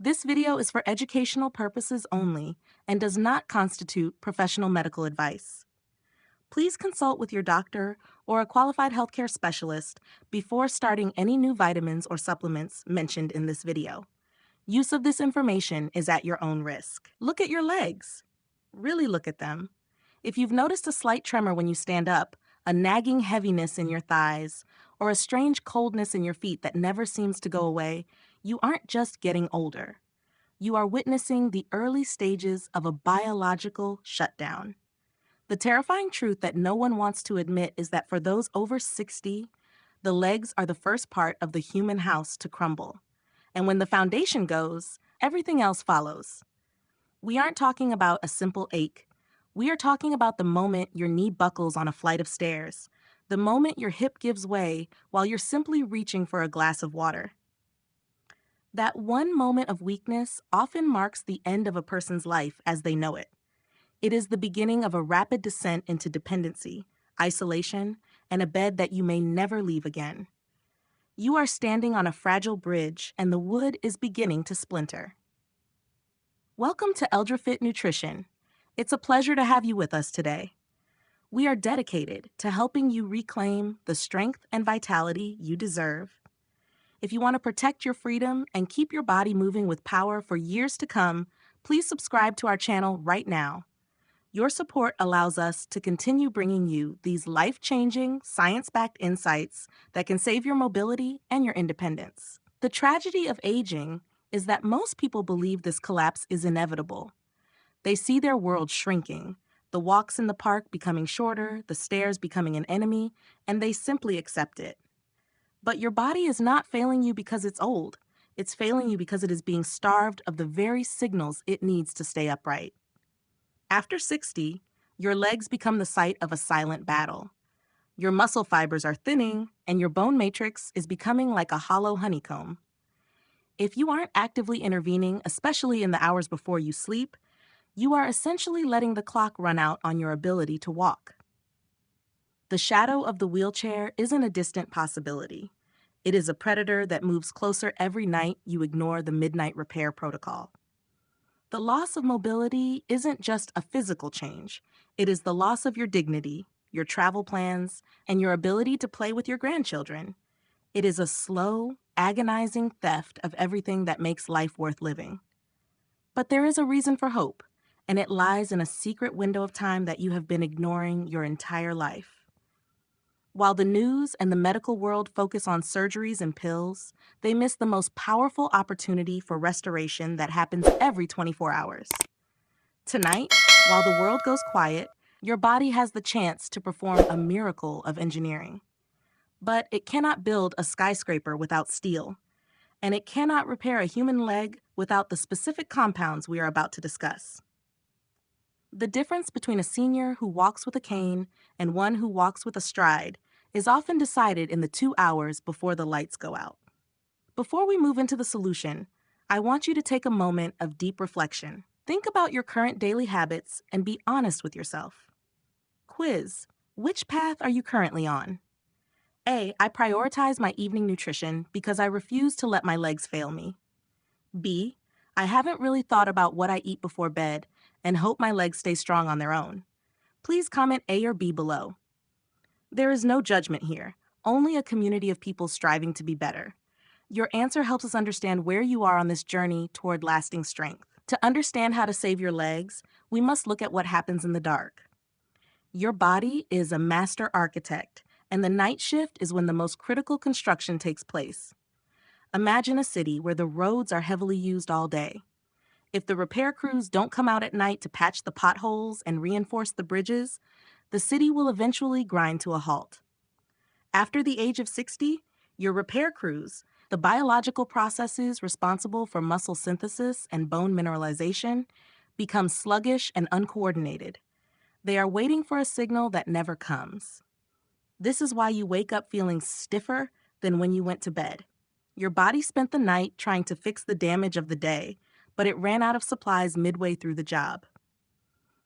This video is for educational purposes only and does not constitute professional medical advice. Please consult with your doctor or a qualified healthcare specialist before starting any new vitamins or supplements mentioned in this video. Use of this information is at your own risk. Look at your legs. Really look at them. If you've noticed a slight tremor when you stand up, a nagging heaviness in your thighs, or a strange coldness in your feet that never seems to go away, you aren't just getting older. You are witnessing the early stages of a biological shutdown. The terrifying truth that no one wants to admit is that for those over 60, the legs are the first part of the human house to crumble. And when the foundation goes, everything else follows. We aren't talking about a simple ache. We are talking about the moment your knee buckles on a flight of stairs, the moment your hip gives way while you're simply reaching for a glass of water. That one moment of weakness often marks the end of a person's life as they know it. It is the beginning of a rapid descent into dependency, isolation, and a bed that you may never leave again. You are standing on a fragile bridge and the wood is beginning to splinter. Welcome to EldraFit Nutrition. It's a pleasure to have you with us today. We are dedicated to helping you reclaim the strength and vitality you deserve. If you want to protect your freedom and keep your body moving with power for years to come, please subscribe to our channel right now. Your support allows us to continue bringing you these life-changing, science-backed insights that can save your mobility and your independence. The tragedy of aging is that most people believe this collapse is inevitable. They see their world shrinking, the walks in the park becoming shorter, the stairs becoming an enemy, and they simply accept it. But your body is not failing you because it's old. It's failing you because it is being starved of the very signals it needs to stay upright. After 60, your legs become the site of a silent battle. Your muscle fibers are thinning, and your bone matrix is becoming like a hollow honeycomb. If you aren't actively intervening, especially in the hours before you sleep, you are essentially letting the clock run out on your ability to walk. The shadow of the wheelchair isn't a distant possibility. It is a predator that moves closer every night you ignore the midnight repair protocol. The loss of mobility isn't just a physical change. It is the loss of your dignity, your travel plans, and your ability to play with your grandchildren. It is a slow, agonizing theft of everything that makes life worth living. But there is a reason for hope, and it lies in a secret window of time that you have been ignoring your entire life. While the news and the medical world focus on surgeries and pills, they miss the most powerful opportunity for restoration that happens every 24 hours. Tonight, while the world goes quiet, your body has the chance to perform a miracle of engineering. But it cannot build a skyscraper without steel, and it cannot repair a human leg without the specific compounds we are about to discuss. The difference between a senior who walks with a cane and one who walks with a stride is often decided in the 2 hours before the lights go out. Before we move into the solution, I want you to take a moment of deep reflection. Think about your current daily habits and be honest with yourself. Quiz: which path are you currently on? A. I prioritize my evening nutrition because I refuse to let my legs fail me. B. I haven't really thought about what I eat before bed and hope my legs stay strong on their own. Please comment A or B below. There is no judgment here, only a community of people striving to be better. Your answer helps us understand where you are on this journey toward lasting strength. To understand how to save your legs, we must look at what happens in the dark. Your body is a master architect, and the night shift is when the most critical construction takes place. Imagine a city where the roads are heavily used all day. If the repair crews don't come out at night to patch the potholes and reinforce the bridges, the city will eventually grind to a halt. After the age of 60, your repair crews, the biological processes responsible for muscle synthesis and bone mineralization, become sluggish and uncoordinated. They are waiting for a signal that never comes. This is why you wake up feeling stiffer than when you went to bed. Your body spent the night trying to fix the damage of the day, but it ran out of supplies midway through the job.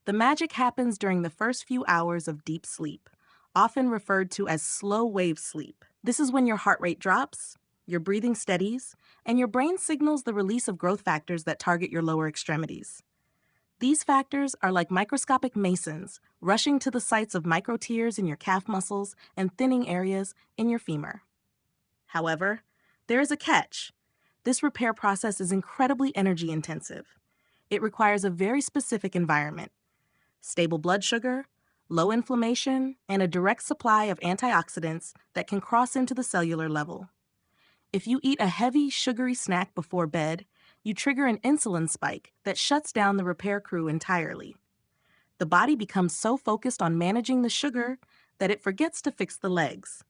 The magic happens during the first few hours of deep sleep, often referred to as slow wave sleep. This is when your heart rate drops, your breathing steadies, and your brain signals the release of growth factors that target your lower extremities. These factors are like microscopic masons, rushing to the sites of micro tears in your calf muscles and thinning areas in your femur. However, there is a catch. This repair process is incredibly energy intensive. It requires a very specific environment: stable blood sugar, low inflammation, and a direct supply of antioxidants that can cross into the cellular level. If you eat a heavy, sugary snack before bed, you trigger an insulin spike that shuts down the repair crew entirely. The body becomes so focused on managing the sugar that it forgets to fix the legs.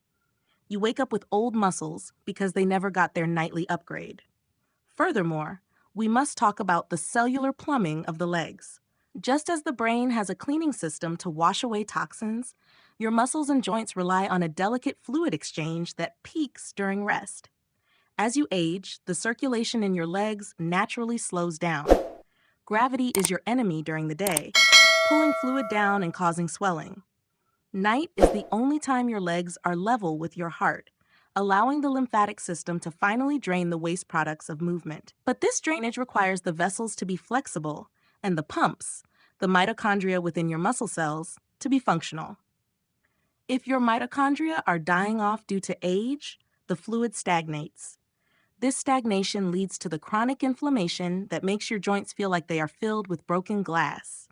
You wake up with old muscles because they never got their nightly upgrade. Furthermore, we must talk about the cellular plumbing of the legs. Just as the brain has a cleaning system to wash away toxins, your muscles and joints rely on a delicate fluid exchange that peaks during rest. As you age, the circulation in your legs naturally slows down. Gravity is your enemy during the day, pulling fluid down and causing swelling. Night is the only time your legs are level with your heart, allowing the lymphatic system to finally drain the waste products of movement. But this drainage requires the vessels to be flexible and the pumps, the mitochondria within your muscle cells, to be functional. If your mitochondria are dying off due to age, the fluid stagnates. This stagnation leads to the chronic inflammation that makes your joints feel like they are filled with broken glass.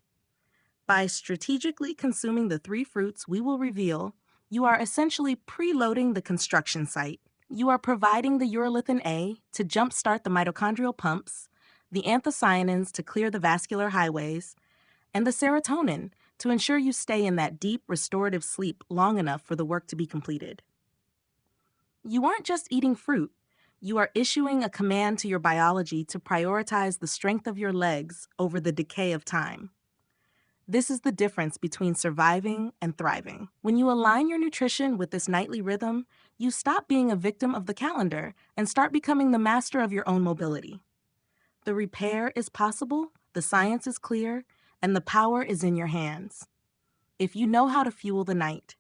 By strategically consuming the 3 fruits we will reveal, you are essentially preloading the construction site. You are providing the urolithin A to jumpstart the mitochondrial pumps, the anthocyanins to clear the vascular highways, and the serotonin to ensure you stay in that deep restorative sleep long enough for the work to be completed. You aren't just eating fruit. You are issuing a command to your biology to prioritize the strength of your legs over the decay of time. This is the difference between surviving and thriving. When you align your nutrition with this nightly rhythm, you stop being a victim of the calendar and start becoming the master of your own mobility. The repair is possible, the science is clear, and the power is in your hands. If you know how to fuel the night.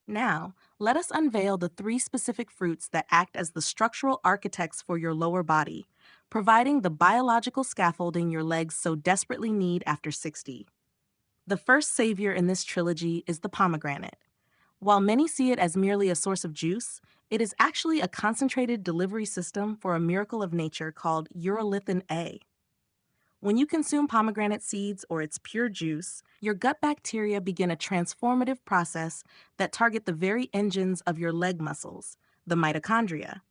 Now, let us unveil the 3 specific fruits that act as the structural architects for your lower body, providing the biological scaffolding your legs so desperately need after 60. The first savior in this trilogy is the pomegranate. While many see it as merely a source of juice, it is actually a concentrated delivery system for a miracle of nature called urolithin A. When you consume pomegranate seeds or its pure juice, your gut bacteria begin a transformative process that target the very engines of your leg muscles, the mitochondria.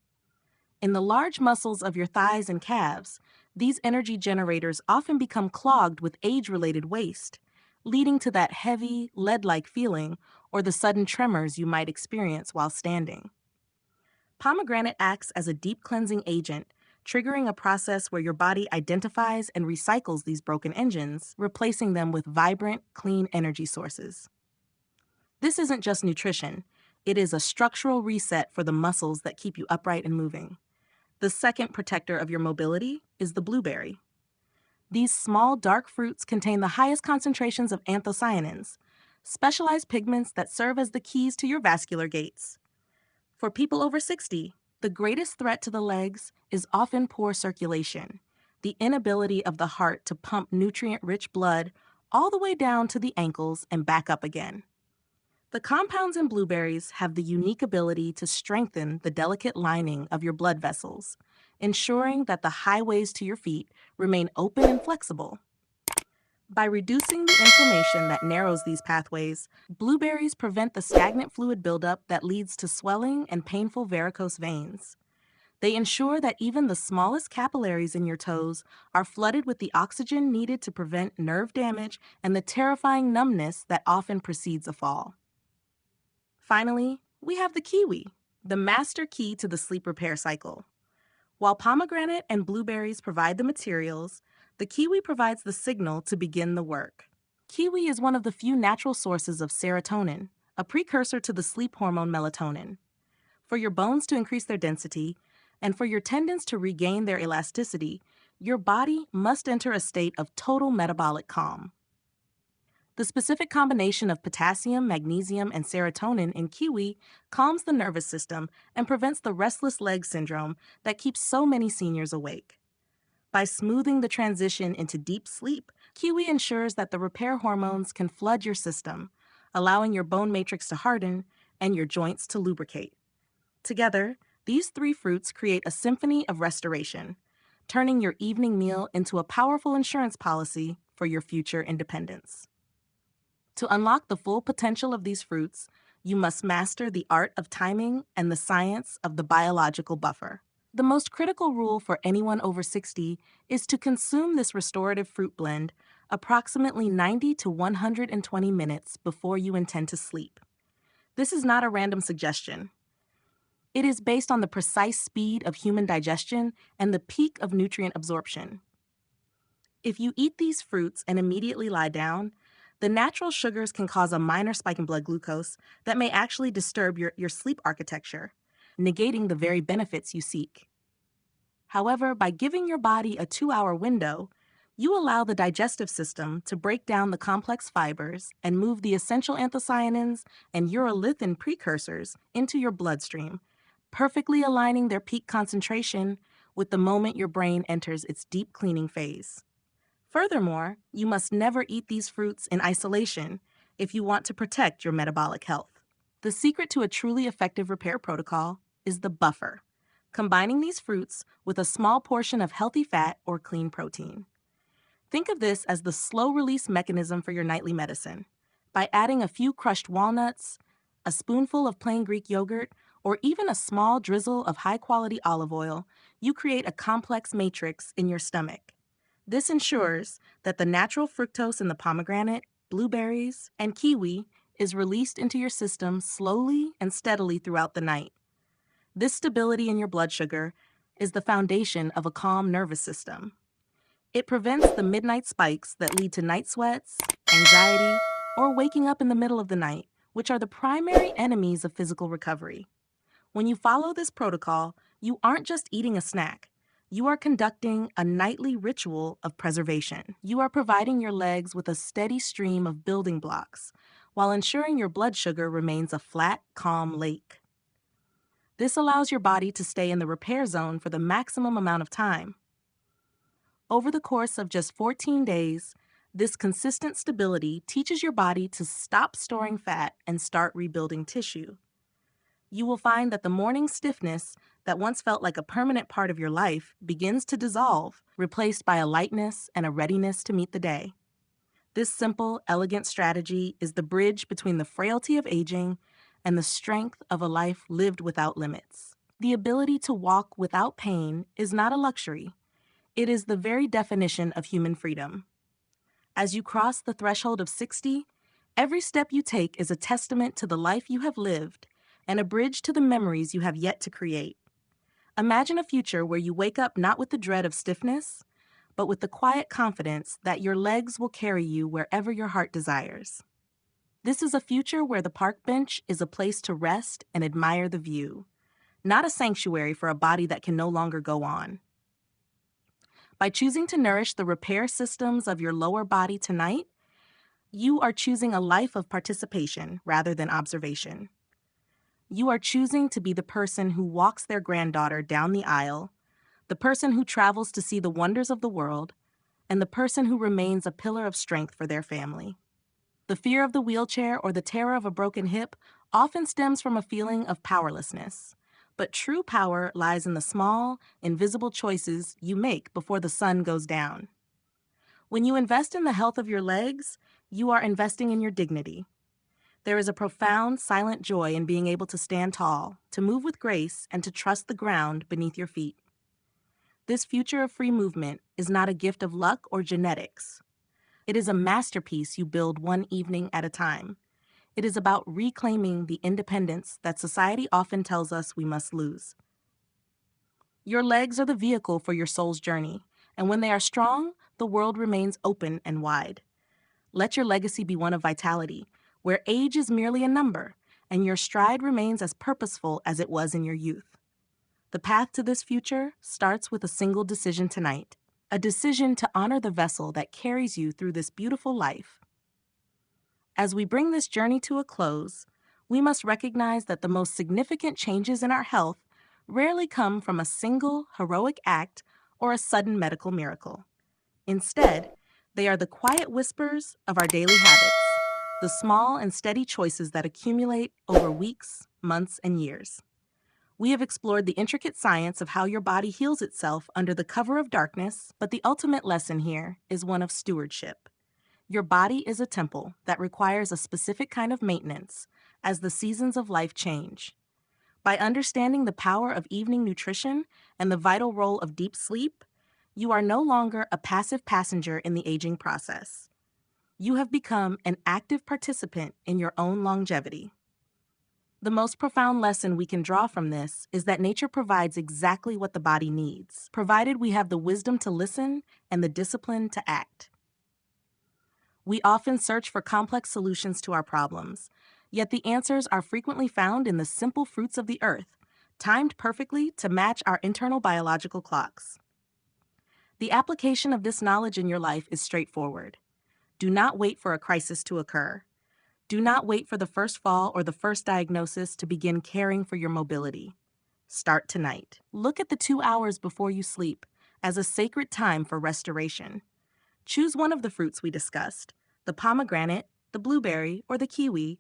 In the large muscles of your thighs and calves, these energy generators often become clogged with age-related waste, leading to that heavy, lead-like feeling or the sudden tremors you might experience while standing. Pomegranate acts as a deep cleansing agent, triggering a process where your body identifies and recycles these broken engines, replacing them with vibrant, clean energy sources. This isn't just nutrition. It is a structural reset for the muscles that keep you upright and moving. The second protector of your mobility is the blueberry. These small, dark fruits contain the highest concentrations of anthocyanins, specialized pigments that serve as the keys to your vascular gates. For people over 60, the greatest threat to the legs is often poor circulation, the inability of the heart to pump nutrient-rich blood all the way down to the ankles and back up again. The compounds in blueberries have the unique ability to strengthen the delicate lining of your blood vessels, ensuring that the highways to your feet remain open and flexible. By reducing the inflammation that narrows these pathways, blueberries prevent the stagnant fluid buildup that leads to swelling and painful varicose veins. They ensure that even the smallest capillaries in your toes are flooded with the oxygen needed to prevent nerve damage and the terrifying numbness that often precedes a fall. Finally, we have the kiwi, the master key to the sleep repair cycle. While pomegranate and blueberries provide the materials, the kiwi provides the signal to begin the work. Kiwi is one of the few natural sources of serotonin, a precursor to the sleep hormone melatonin. For your bones to increase their density, and for your tendons to regain their elasticity, your body must enter a state of total metabolic calm. The specific combination of potassium, magnesium, and serotonin in kiwi calms the nervous system and prevents the restless leg syndrome that keeps so many seniors awake. By smoothing the transition into deep sleep, kiwi ensures that the repair hormones can flood your system, allowing your bone matrix to harden and your joints to lubricate. Together, these three fruits create a symphony of restoration, turning your evening meal into a powerful insurance policy for your future independence. To unlock the full potential of these fruits, you must master the art of timing and the science of the biological buffer. The most critical rule for anyone over 60 is to consume this restorative fruit blend approximately 90 to 120 minutes before you intend to sleep. This is not a random suggestion. It is based on the precise speed of human digestion and the peak of nutrient absorption. If you eat these fruits and immediately lie down, the natural sugars can cause a minor spike in blood glucose that may actually disturb your sleep architecture, negating the very benefits you seek. However, by giving your body a 2-hour window, you allow the digestive system to break down the complex fibers and move the essential anthocyanins and urolithin precursors into your bloodstream, perfectly aligning their peak concentration with the moment your brain enters its deep cleaning phase. Furthermore, you must never eat these fruits in isolation if you want to protect your metabolic health. The secret to a truly effective repair protocol is the buffer, combining these fruits with a small portion of healthy fat or clean protein. Think of this as the slow-release mechanism for your nightly medicine. By adding a few crushed walnuts, a spoonful of plain Greek yogurt, or even a small drizzle of high-quality olive oil, you create a complex matrix in your stomach. This ensures that the natural fructose in the pomegranate, blueberries, and kiwi is released into your system slowly and steadily throughout the night. This stability in your blood sugar is the foundation of a calm nervous system. It prevents the midnight spikes that lead to night sweats, anxiety, or waking up in the middle of the night, which are the primary enemies of physical recovery. When you follow this protocol, you aren't just eating a snack. You are conducting a nightly ritual of preservation. You are providing your legs with a steady stream of building blocks, while ensuring your blood sugar remains a flat, calm lake. This allows your body to stay in the repair zone for the maximum amount of time. Over the course of just 14 days, this consistent stability teaches your body to stop storing fat and start rebuilding tissue. You will find that the morning stiffness that once felt like a permanent part of your life begins to dissolve, replaced by a lightness and a readiness to meet the day. This simple, elegant strategy is the bridge between the frailty of aging and the strength of a life lived without limits. The ability to walk without pain is not a luxury. It is the very definition of human freedom. As you cross the threshold of 60, every step you take is a testament to the life you have lived and a bridge to the memories you have yet to create. Imagine a future where you wake up not with the dread of stiffness, but with the quiet confidence that your legs will carry you wherever your heart desires. This is a future where the park bench is a place to rest and admire the view, not a sanctuary for a body that can no longer go on. By choosing to nourish the repair systems of your lower body tonight, you are choosing a life of participation rather than observation. You are choosing to be the person who walks their granddaughter down the aisle, the person who travels to see the wonders of the world, and the person who remains a pillar of strength for their family. The fear of the wheelchair or the terror of a broken hip often stems from a feeling of powerlessness. But true power lies in the small, invisible choices you make before the sun goes down. When you invest in the health of your legs, you are investing in your dignity. There is a profound, silent joy in being able to stand tall, to move with grace, and to trust the ground beneath your feet. This future of free movement is not a gift of luck or genetics. It is a masterpiece you build one evening at a time. It is about reclaiming the independence that society often tells us we must lose. Your legs are the vehicle for your soul's journey, and when they are strong, the world remains open and wide. Let your legacy be one of vitality, where age is merely a number, and your stride remains as purposeful as it was in your youth. The path to this future starts with a single decision tonight, a decision to honor the vessel that carries you through this beautiful life. As we bring this journey to a close, we must recognize that the most significant changes in our health rarely come from a single heroic act or a sudden medical miracle. Instead, they are the quiet whispers of our daily habits, the small and steady choices that accumulate over weeks, months, and years. We have explored the intricate science of how your body heals itself under the cover of darkness, but the ultimate lesson here is one of stewardship. Your body is a temple that requires a specific kind of maintenance as the seasons of life change. By understanding the power of evening nutrition and the vital role of deep sleep, you are no longer a passive passenger in the aging process. You have become an active participant in your own longevity. The most profound lesson we can draw from this is that nature provides exactly what the body needs, provided we have the wisdom to listen and the discipline to act. We often search for complex solutions to our problems, yet the answers are frequently found in the simple fruits of the earth, timed perfectly to match our internal biological clocks. The application of this knowledge in your life is straightforward. Do not wait for a crisis to occur. Do not wait for the first fall or the first diagnosis to begin caring for your mobility. Start tonight. Look at the 2 hours before you sleep as a sacred time for restoration. Choose one of the fruits we discussed, the pomegranate, the blueberry, or the kiwi,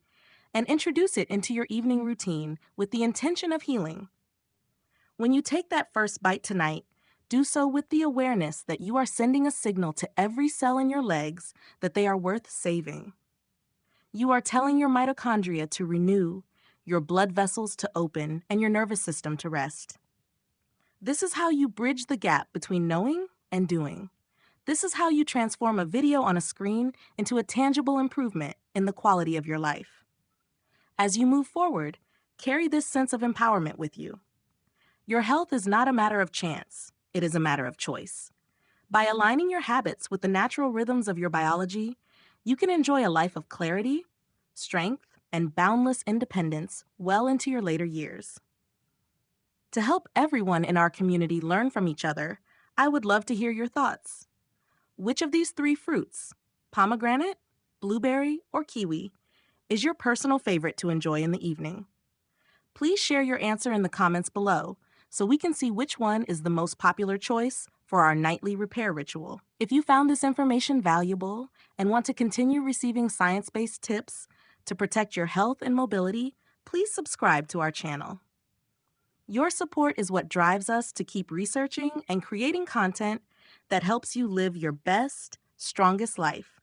and introduce it into your evening routine with the intention of healing. When you take that first bite tonight, do so with the awareness that you are sending a signal to every cell in your legs that they are worth saving. You are telling your mitochondria to renew, your blood vessels to open, and your nervous system to rest. This is how you bridge the gap between knowing and doing. This is how you transform a video on a screen into a tangible improvement in the quality of your life. As you move forward, carry this sense of empowerment with you. Your health is not a matter of chance, it is a matter of choice. By aligning your habits with the natural rhythms of your biology, you can enjoy a life of clarity, strength, and boundless independence well into your later years. To help everyone in our community learn from each other, I would love to hear your thoughts. Which of these 3 fruits, pomegranate, blueberry, or kiwi, is your personal favorite to enjoy in the evening? Please share your answer in the comments below so we can see which one is the most popular choice for our nightly repair ritual. If you found this information valuable and want to continue receiving science-based tips to protect your health and mobility, please subscribe to our channel. Your support is what drives us to keep researching and creating content that helps you live your best, strongest life.